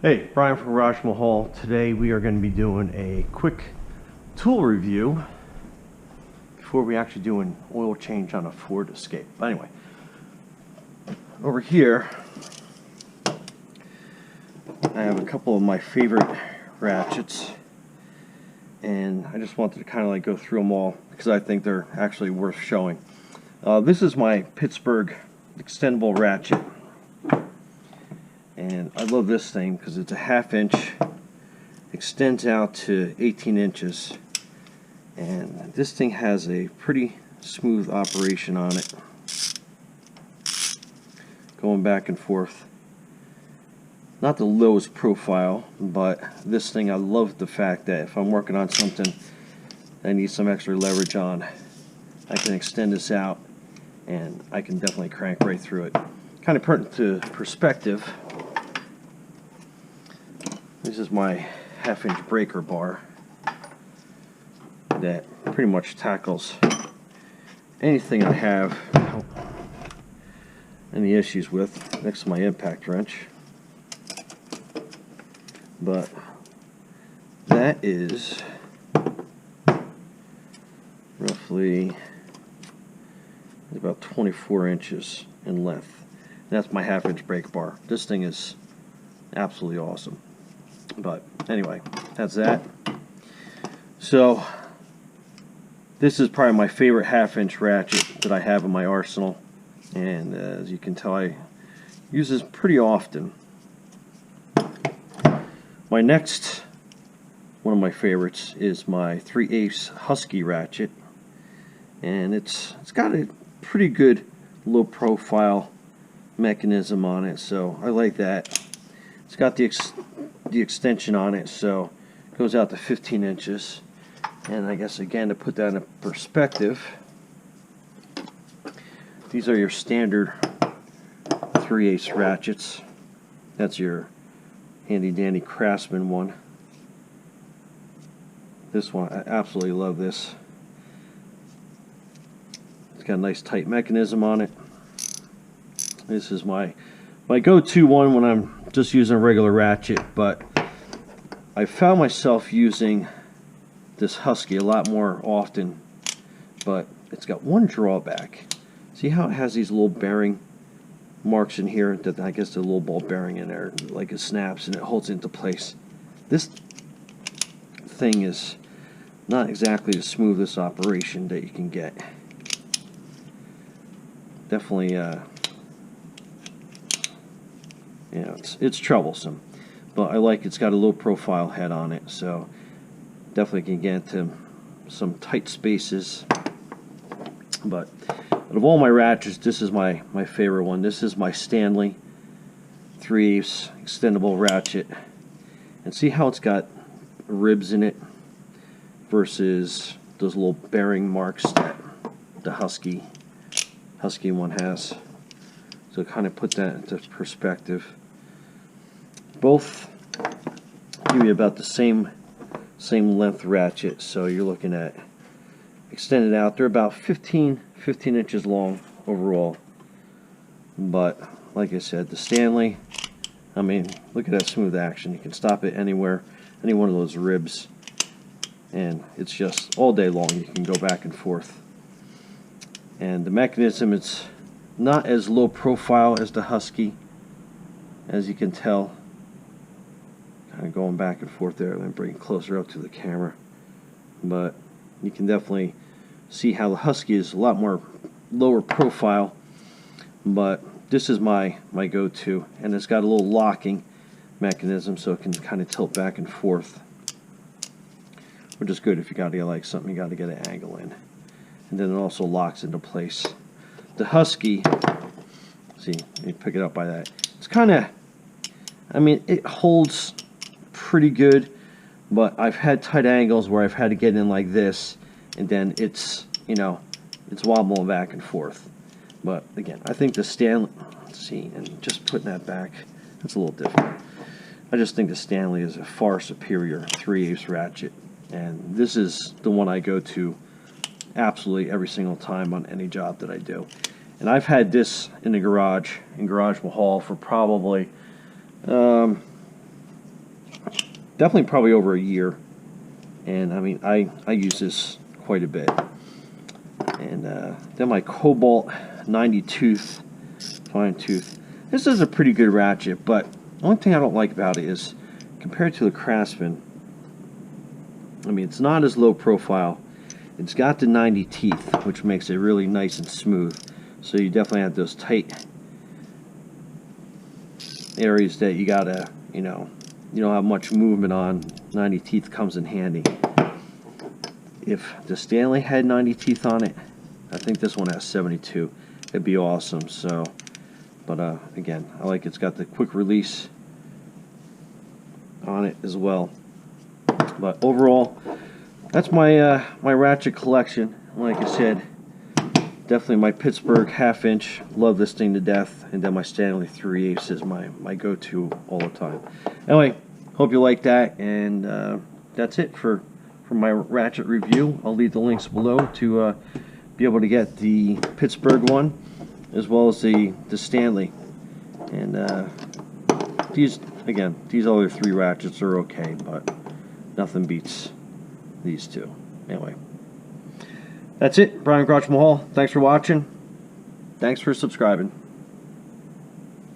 Hey, Brian from Raj Mahal. Today we are going to be doing a quick tool review before we actually do an oil change on a Ford Escape. But anyway, over here I have a couple of my favorite ratchets, and I just wanted to kind of like go through them all because I think they're actually worth showing. This is my Pittsburgh extendable ratchet. And I love this thing because it's a 1/2 inch, extends out to 18 inches, and this thing has a pretty smooth operation on it, going back and forth. Not the lowest profile, but this thing, I love the fact that if I'm working on something I need some extra leverage on, I can extend this out and I can definitely crank right through it. Kind of put into perspective, this is my 1/2 inch breaker bar that pretty much tackles anything I have any issues with, next to my impact wrench. But that is roughly about 24 inches in length. And that's my 1/2 inch brake bar. This thing is absolutely awesome. But anyway, that's that. So this is probably my favorite 1/2 inch ratchet that I have in my arsenal, and as you can tell, I use this pretty often. My next one of my favorites is my 3/8 Husky ratchet, and it's got a pretty good low profile mechanism on it, so I like that. It's got the extension on it, so it goes out to 15 inches. And I guess again, to put that in perspective, these are your standard 3/8 ratchets. That's your handy dandy Craftsman one. This one, I absolutely love this. It's got a nice tight mechanism on it. This is my go-to one when I'm just using a regular ratchet, but I found myself using this Husky a lot more often, but it's got one drawback. See how it has these little bearing marks in here? That I guess the little ball bearing in there, like it snaps and it holds it into place. This thing is not exactly the smoothest operation that you can get. Definitely, it's troublesome, but I like it's got a low profile head on it, so definitely can get into some tight spaces. But out of all my ratchets, this is my favorite one. This is my Stanley 3/8 extendable ratchet, and see how it's got ribs in it versus those little bearing marks that the Husky one has. So kind of put that into perspective. Both give you about the same length ratchet, so you're looking at extended out. They're about 15 inches long overall. But like I said, the Stanley, I mean, look at that smooth action. You can stop it anywhere, any one of those ribs, and it's just all day long. You can go back and forth. And the mechanism, it's not as low profile as the Husky, as you can tell. Kind of going back and forth there. Let me bring it closer up to the camera. But you can definitely see how the Husky is a lot more lower profile, but this is my go-to, and it's got a little locking mechanism, so it can kind of tilt back and forth, which is good if you got to like something you got to get an angle in, and then it also locks into place. The Husky, see, you pick it up by that. It's kind of, I mean, it holds pretty good, but I've had tight angles where I've had to get in like this, and then it's, it's wobbling back and forth. But again, I think the Stanley, let's see, and just putting that back, that's a little different. I just think the Stanley is a far superior 3/8 ratchet, and this is the one I go to absolutely every single time on any job that I do. And I've had this in the garage, in Garage Mahal, for probably definitely probably over a year. And I mean, I use this quite a bit. And then my Cobalt 90 tooth, fine tooth. This is a pretty good ratchet, but the only thing I don't like about it is, compared to the Craftsman, I mean, it's not as low profile. It's got the 90 teeth, which makes it really nice and smooth. So you definitely have those tight areas that you gotta, you know, you don't have much movement on. 90 teeth comes in handy. If the Stanley had 90 teeth on it, I think this one has 72. It'd be awesome. So, but again, I like it's got the quick release on it as well. But overall, that's my my Ratchet collection. Like I said, definitely my Pittsburgh half-inch. Love this thing to death. And then my Stanley 3/8 is my go-to all the time. Anyway, hope you like that. And that's it for my Ratchet review. I'll leave the links below to be able to get the Pittsburgh one, as well as the Stanley. And these other three Ratchets are okay, but nothing beats these two. Anyway, that's it. Brian Crotch Mahal. Thanks for watching. Thanks for subscribing.